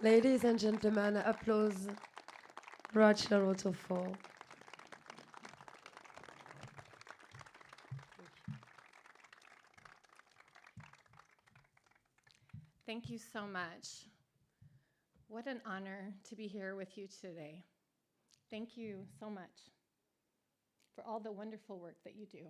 Ladies and gentlemen, applause Rachelle Rutherford. Thank you so much. What an honor to be here with you today. Thank you so much for all the wonderful work that you do.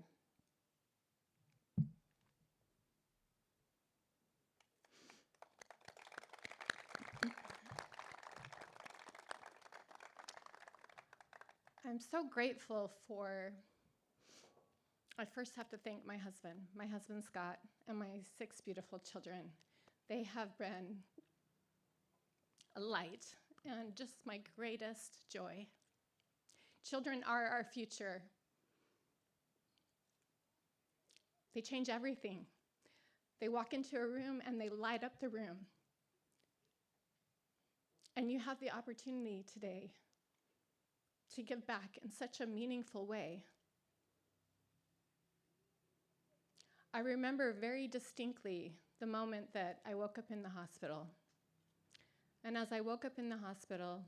I'm so grateful I first have to thank my husband Scott, and my 6 beautiful children. They have been a light and just my greatest joy. Children are our future. They change everything. They walk into a room and they light up the room. And you have the opportunity today to give back in such a meaningful way. I remember very distinctly the moment that I woke up in the hospital. And as I woke up in the hospital,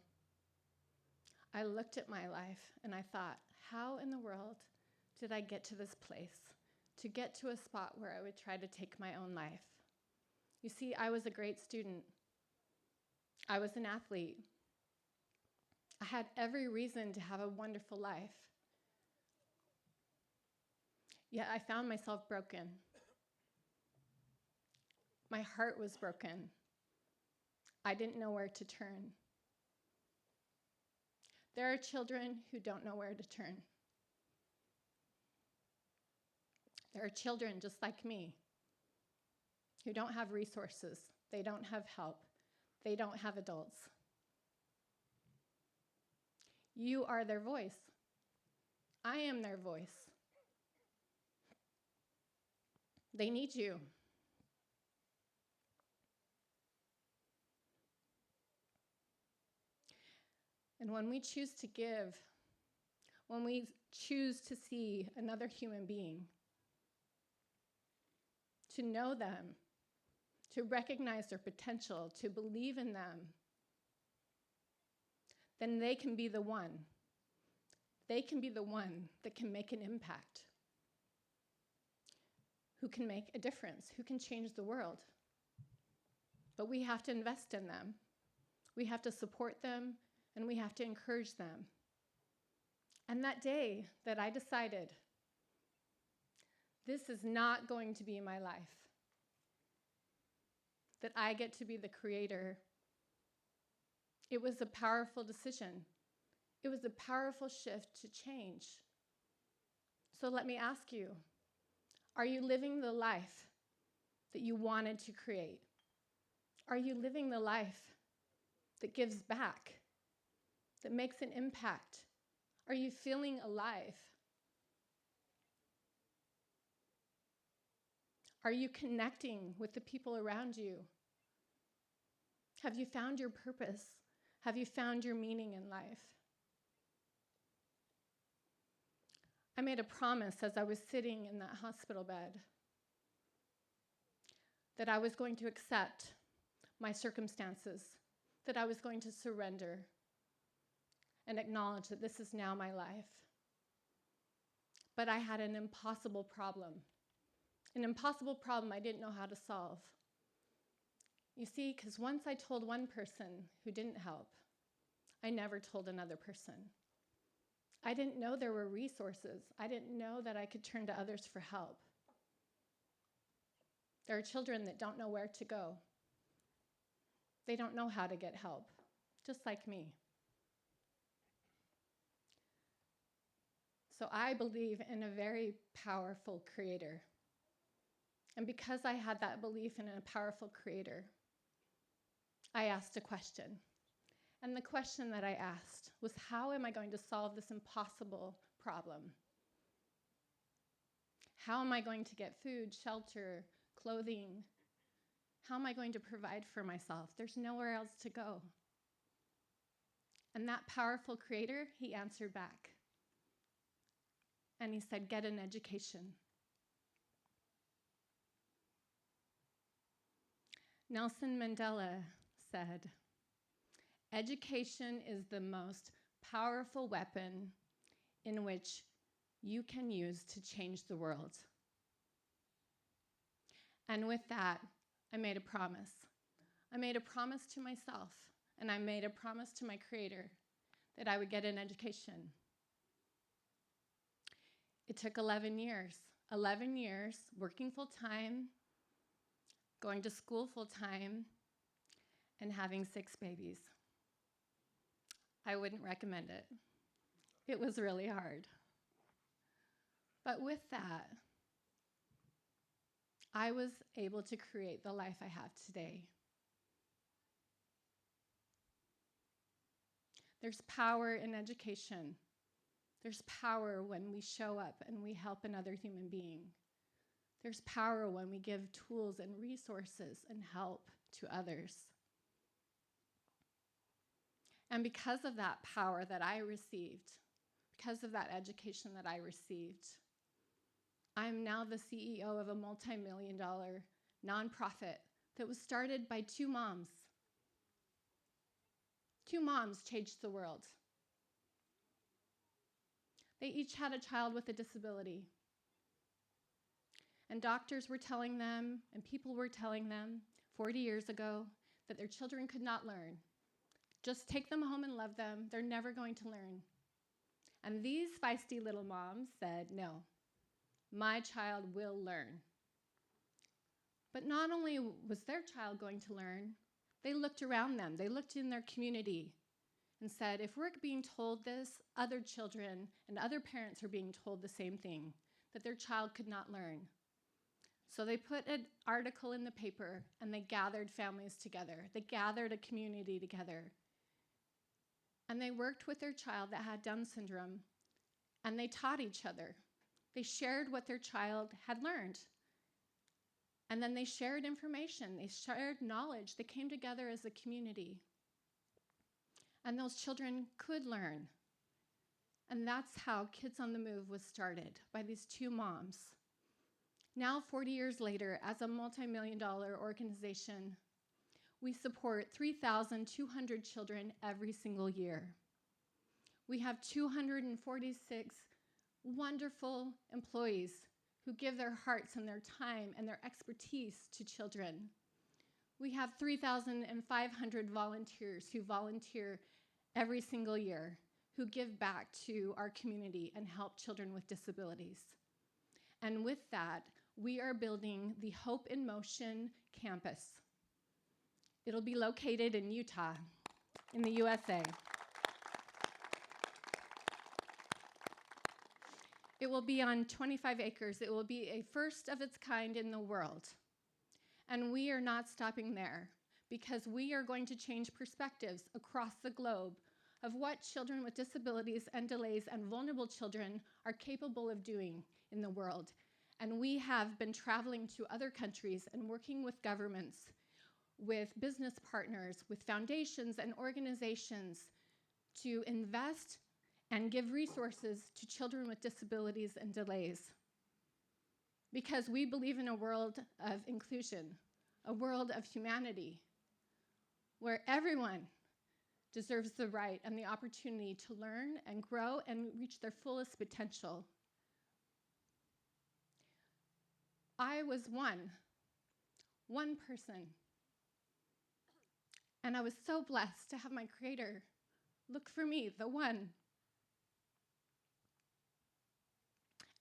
I looked at my life and I thought, how in the world did I get to this place, to get to a spot where I would try to take my own life? You see, I was a great student. I was an athlete. I had every reason to have a wonderful life. Yet I found myself broken. My heart was broken. I didn't know where to turn. There are children who don't know where to turn. There are children just like me who don't have resources. They don't have help. They don't have adults. You are their voice. I am their voice. They need you. And when we choose to give, when we choose to see another human being, to know them, to recognize their potential, to believe in them, then they can be the one. They can be the one that can make an impact, who can make a difference, who can change the world. But we have to invest in them. We have to support them, and we have to encourage them. And that day that I decided, this is not going to be my life, that I get to be the creator, it was a powerful decision. It was a powerful shift to change. So let me ask you, are you living the life that you wanted to create? Are you living the life that gives back, that makes an impact? Are you feeling alive? Are you connecting with the people around you? Have you found your purpose? Have you found your meaning in life? I made a promise as I was sitting in that hospital bed that I was going to accept my circumstances, that I was going to surrender and acknowledge that this is now my life. But I had an impossible problem I didn't know how to solve. You see, because once I told one person who didn't help, I never told another person. I didn't know there were resources. I didn't know that I could turn to others for help. There are children that don't know where to go. They don't know how to get help, just like me. So I believe in a very powerful creator. And because I had that belief in a powerful creator, I asked a question. And the question that I asked was, how am I going to solve this impossible problem? How am I going to get food, shelter, clothing? How am I going to provide for myself? There's nowhere else to go. And that powerful creator, he answered back. And he said, get an education. Nelson Mandela said, Education is the most powerful weapon in which you can use to change the world. And with that, I made a promise. I made a promise to myself, and I made a promise to my Creator that I would get an education. It took 11 years. 11 years, working full-time, going to school full-time, and having 6 babies. I wouldn't recommend it. It was really hard. But with that, I was able to create the life I have today. There's power in education. There's power when we show up and we help another human being. There's power when we give tools and resources and help to others. And because of that power that I received, because of that education that I received, I'm now the CEO of a multi-million-dollar nonprofit that was started by 2 moms. 2 moms changed the world. They each had a child with a disability. And doctors were telling them, and people were telling them 40 years ago that their children could not learn. Just take them home and love them. They're never going to learn. And these feisty little moms said, no, my child will learn. But not only was their child going to learn, they looked around them. They looked in their community and said, if we're being told this, other children and other parents are being told the same thing, that their child could not learn. So they put an article in the paper and they gathered families together. They gathered a community together. And they worked with their child that had Down syndrome, and they taught each other. They shared what their child had learned. And then they shared information. They shared knowledge. They came together as a community. And those children could learn. And that's how Kids on the Move was started, by these 2 moms. Now, 40 years later, as a multi-million-dollar organization, we support 3,200 children every single year. We have 246 wonderful employees who give their hearts and their time and their expertise to children. We have 3,500 volunteers who volunteer every single year, who give back to our community and help children with disabilities. And with that, we are building the Hope in Motion campus. It'll be located in Utah, in the USA. It will be on 25 acres. It will be a first of its kind in the world. And we are not stopping there, because we are going to change perspectives across the globe of what children with disabilities and delays and vulnerable children are capable of doing in the world. And we have been traveling to other countries and working with governments, with business partners, with foundations and organizations to invest and give resources to children with disabilities and delays. Because we believe in a world of inclusion, a world of humanity, where everyone deserves the right and the opportunity to learn and grow and reach their fullest potential. I was one person. And I was so blessed to have my Creator look for me, the one.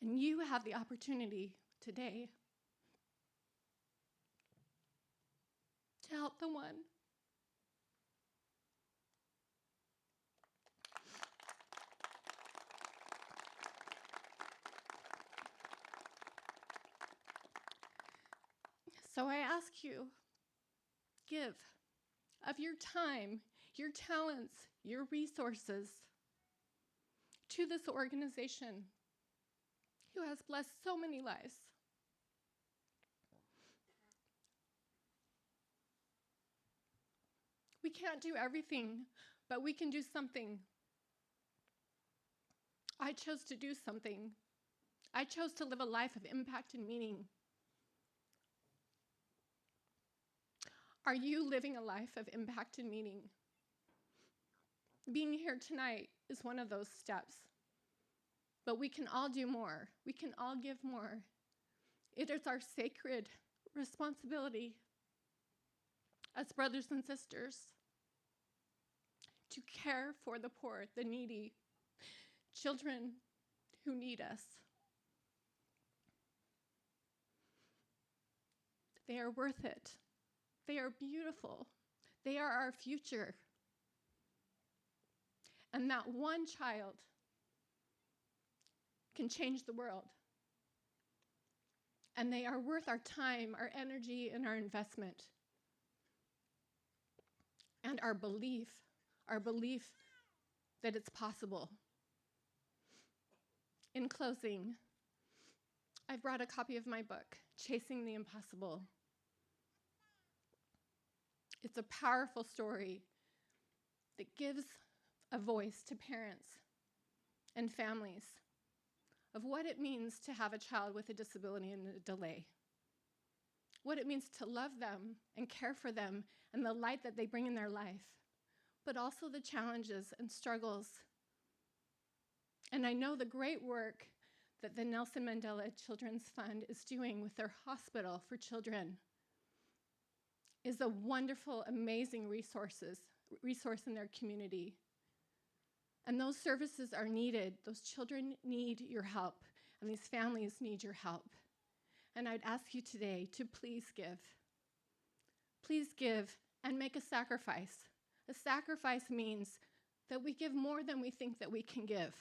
And you have the opportunity today to help the one. So I ask you, give of your time, your talents, your resources to this organization who has blessed so many lives. We can't do everything, but we can do something. I chose to do something. I chose to live a life of impact and meaning. Are you living a life of impact and meaning? Being here tonight is one of those steps. But we can all do more. We can all give more. It is our sacred responsibility as brothers and sisters to care for the poor, the needy, children who need us. They are worth it. They are beautiful. They are our future. And that one child can change the world. And they are worth our time, our energy, and our investment. And our belief that it's possible. In closing, I've brought a copy of my book, Chasing the Impossible. It's a powerful story that gives a voice to parents and families of what it means to have a child with a disability and a delay, what it means to love them and care for them and the light that they bring in their life, but also the challenges and struggles. And I know the great work that the Nelson Mandela Children's Fund is doing with their hospital for children is a wonderful, amazing resource in their community. And those services are needed. Those children need your help, and these families need your help. And I'd ask you today to please give. Please give and make a sacrifice. A sacrifice means that we give more than we think that we can give.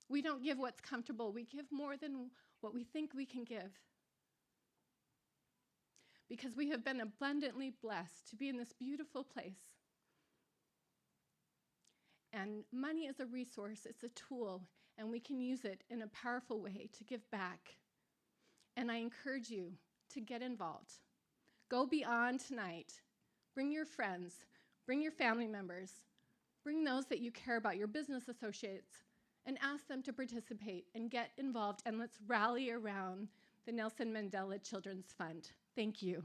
We don't give what's comfortable. We give more than what we think we can give. Because we have been abundantly blessed to be in this beautiful place. And money is a resource, it's a tool, and we can use it in a powerful way to give back. And I encourage you to get involved. Go beyond tonight. Bring your friends, bring your family members, bring those that you care about, your business associates, and ask them to participate and get involved, and let's rally around the Nelson Mandela Children's Fund. Thank you.